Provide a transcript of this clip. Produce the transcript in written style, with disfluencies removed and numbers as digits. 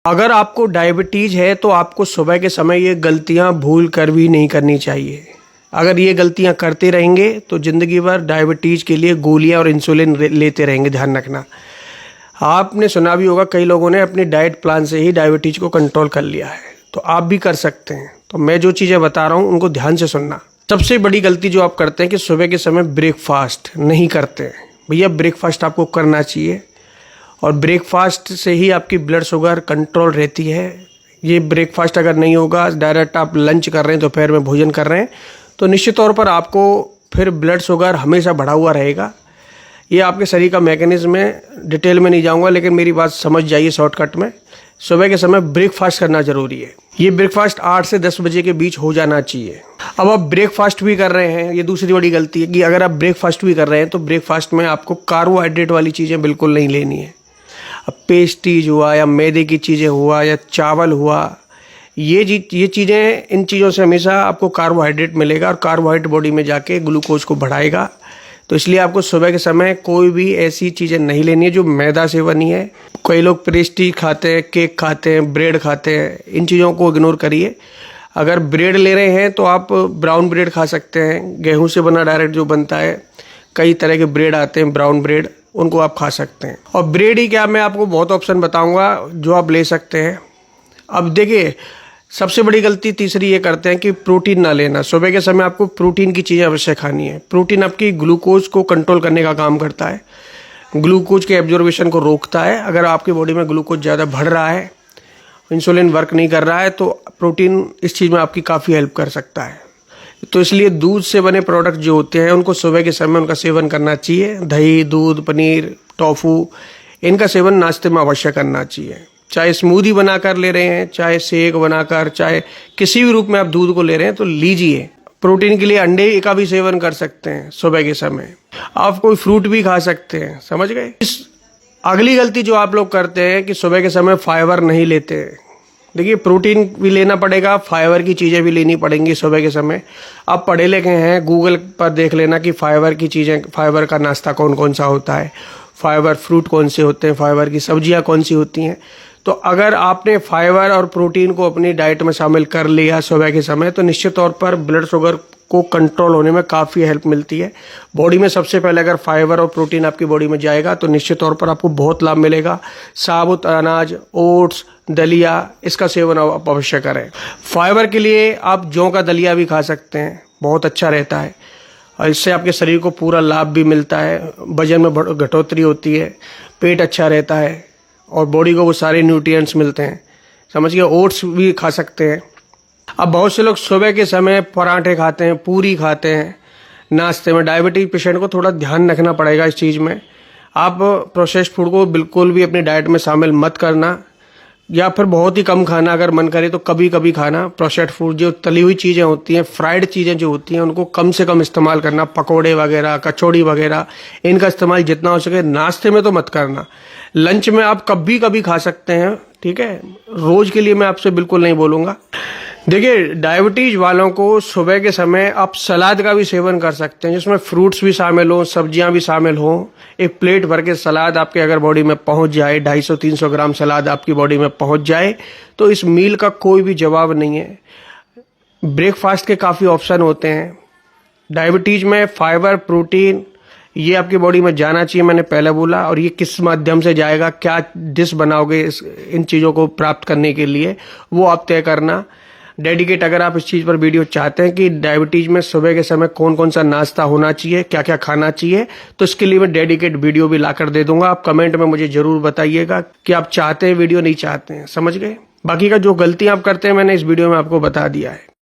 अगर आपको डायबिटीज़ है तो आपको सुबह के समय ये गलतियां भूल कर भी नहीं करनी चाहिए। अगर ये गलतियां करते रहेंगे तो ज़िंदगी भर डायबिटीज़ के लिए गोलियां और इंसुलिन लेते रहेंगे। ध्यान रखना। आपने सुना भी होगा कई लोगों ने अपनी डाइट प्लान से ही डायबिटीज़ को कंट्रोल कर लिया है, तो आप भी कर सकते हैं। तो मैं जो चीज़ें बता रहा हूँ उनको ध्यान से सुनना। सबसे बड़ी गलती जो आप करते हैं कि सुबह के समय ब्रेकफास्ट नहीं करते हैं। भैया ब्रेकफास्ट आपको करना चाहिए और ब्रेकफास्ट से ही आपकी ब्लड शुगर कंट्रोल रहती है। ये ब्रेकफास्ट अगर नहीं होगा, डायरेक्ट आप लंच कर रहे हैं, दोपहर में भोजन कर रहे हैं, तो निश्चित तौर पर आपको फिर ब्लड शुगर हमेशा बढ़ा हुआ रहेगा। ये आपके शरीर का मैकेनिज्म है, डिटेल में नहीं जाऊंगा, लेकिन मेरी बात समझ जाइए शॉर्टकट में। सुबह के समय ब्रेकफास्ट करना जरूरी है। ये ब्रेकफास्ट 8 से 10 बजे के बीच हो जाना चाहिए। अब आप ब्रेकफास्ट भी कर रहे हैं, ये दूसरी बड़ी गलती है कि अगर आप ब्रेकफास्ट भी कर रहे हैं तो ब्रेकफास्ट में आपको कार्बोहाइड्रेट वाली चीज़ें बिल्कुल नहीं लेनी है। अब पेस्ट्रीज हुआ या मैदे की चीज़ें हुआ या चावल हुआ, ये चीज़ें, इन चीज़ों से हमेशा आपको कार्बोहाइड्रेट मिलेगा और कार्बोहाइड्रेट बॉडी में जाके ग्लूकोज को बढ़ाएगा। तो इसलिए आपको सुबह के समय कोई भी ऐसी चीज़ें नहीं लेनी है जो मैदा से बनी है। कई लोग पेस्ट्री खाते हैं, केक खाते हैं, ब्रेड खाते हैं, इन चीज़ों को इग्नोर करिए। अगर ब्रेड ले रहे हैं तो आप ब्राउन ब्रेड खा सकते हैं, गेहूं से बना डायरेक्ट जो बनता है। कई तरह के ब्रेड आते हैं, ब्राउन ब्रेड, उनको आप खा सकते हैं। और ब्रेड ही क्या, मैं आपको बहुत ऑप्शन बताऊंगा जो आप ले सकते हैं। अब देखिए, सबसे बड़ी गलती तीसरी ये करते हैं कि प्रोटीन ना लेना। सुबह के समय आपको प्रोटीन की चीज़ें अवश्य खानी है। प्रोटीन आपकी ग्लूकोज को कंट्रोल करने का काम करता है, ग्लूकोज के एब्जॉर्बेशन को रोकता है। अगर आपकी बॉडी में ग्लूकोज ज़्यादा बढ़ रहा है, इंसुलिन वर्क नहीं कर रहा है, तो प्रोटीन इस चीज़ में आपकी काफ़ी हेल्प कर सकता है। तो इसलिए दूध से बने प्रोडक्ट जो होते हैं उनको सुबह के समय उनका सेवन करना चाहिए। दही, दूध, पनीर, टोफू, इनका सेवन नाश्ते में अवश्य करना चाहिए। चाहे स्मूदी बनाकर ले रहे हैं, चाहे शेक बनाकर, चाहे किसी भी रूप में आप दूध को ले रहे हैं तो लीजिए। प्रोटीन के लिए अंडे का भी सेवन कर सकते हैं सुबह के समय। आप कोई फ्रूट भी खा सकते हैं। समझ गए। इस अगली गलती जो आप लोग करते हैं कि सुबह के समय फाइबर नहीं लेते। देखिए, प्रोटीन भी लेना पड़ेगा, फाइबर की चीज़ें भी लेनी पड़ेंगी सुबह के समय। आप पढ़े लिखे हैं, गूगल पर देख लेना कि फाइबर की चीज़ें, फाइबर का नाश्ता कौन कौन सा होता है, फाइबर फ्रूट कौन से होते हैं, फाइबर की सब्जियां कौन सी होती हैं। तो अगर आपने फाइबर और प्रोटीन को अपनी डाइट में शामिल कर लिया सुबह के समय, तो निश्चित तौर पर ब्लड शुगर को कंट्रोल होने में काफ़ी हेल्प मिलती है। बॉडी में सबसे पहले अगर फाइबर और प्रोटीन आपकी बॉडी में जाएगा तो निश्चित तौर पर आपको बहुत लाभ मिलेगा। साबुत अनाज, ओट्स, दलिया, इसका सेवन आप अवश्य करें। फाइबर के लिए आप जौ का दलिया भी खा सकते हैं, बहुत अच्छा रहता है और इससे आपके शरीर को पूरा लाभ भी मिलता है। वजन में घटोतरी होती है, पेट अच्छा रहता है और बॉडी को वो सारे न्यूट्रिएंट्स मिलते हैं। समझिए। ओट्स भी खा सकते हैं। अब बहुत से लोग सुबह के समय पराठे खाते हैं, पूरी खाते हैं नाश्ते में। डायबिटीज पेशेंट को थोड़ा ध्यान रखना पड़ेगा इस चीज़ में। आप प्रोसेस्ड फूड को बिल्कुल भी अपनी डाइट में शामिल मत करना, या फिर बहुत ही कम खाना। अगर मन करे तो कभी कभी खाना। प्रोसेस्ड फूड, जो तली हुई चीज़ें होती हैं, फ्राइड चीज़ें जो होती हैं, उनको कम से कम इस्तेमाल करना। पकोड़े वगैरह, कचौड़ी वगैरह, इनका इस्तेमाल जितना हो सके नाश्ते में तो मत करना। लंच में आप कभी कभी खा सकते हैं, ठीक है। रोज़ के लिए मैं आपसे बिल्कुल नहीं बोलूँगा। देखिए, डायबिटीज वालों को सुबह के समय आप सलाद का भी सेवन कर सकते हैं, जिसमें फ्रूट्स भी शामिल हों, सब्जियां भी शामिल हों। एक प्लेट भर के सलाद आपके अगर बॉडी में पहुंच जाए, 250-300 ग्राम सलाद आपकी बॉडी में पहुंच जाए, तो इस मील का कोई भी जवाब नहीं है। ब्रेकफास्ट के काफ़ी ऑप्शन होते हैं। डायबिटीज में फाइबर, प्रोटीन, ये आपकी बॉडी में जाना चाहिए, मैंने पहले बोला। और ये किस माध्यम से जाएगा, क्या डिश बनाओगे इन चीज़ों को प्राप्त करने के लिए, वो आप तय करना। डेडिकेट, अगर आप इस चीज़ पर वीडियो चाहते हैं कि डायबिटीज में सुबह के समय कौन कौन सा नाश्ता होना चाहिए, क्या क्या खाना चाहिए, तो इसके लिए मैं डेडिकेट वीडियो भी लाकर दे दूंगा। आप कमेंट में मुझे जरूर बताइएगा कि आप चाहते हैं वीडियो, नहीं चाहते हैं। समझ गए। बाकी का जो गलतियां आप करते हैं मैंने इस वीडियो में आपको बता दिया है।